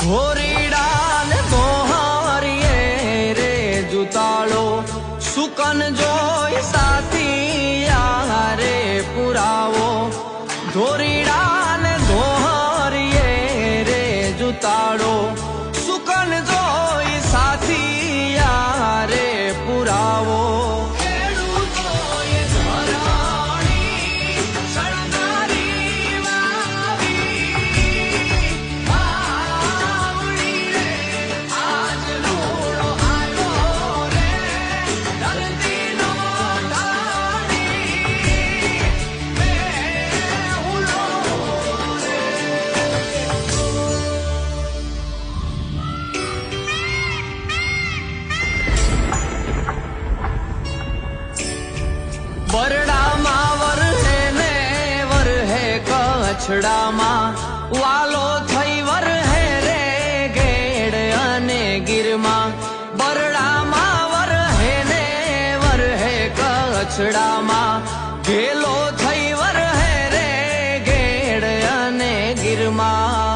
ઘોરીડા ને મોહારીએ રે જુતાળો સુકન જોઈ સાથિયા રે પુરાવો ધોરીડા ને ધોહારીએ રે જુતાળો સુકન જોઈ સાથિયા રે પુરાવો બરડામાં વરહે ને વરહે કચ્છડામાં વાલો થઈ વરહે રે ગેડ અને ગીરમાં બરડામાં વરહે ને વરહે કચ્છડામાં ઘેલો થઈ વરહે રે ગેડ અને ગીરમાં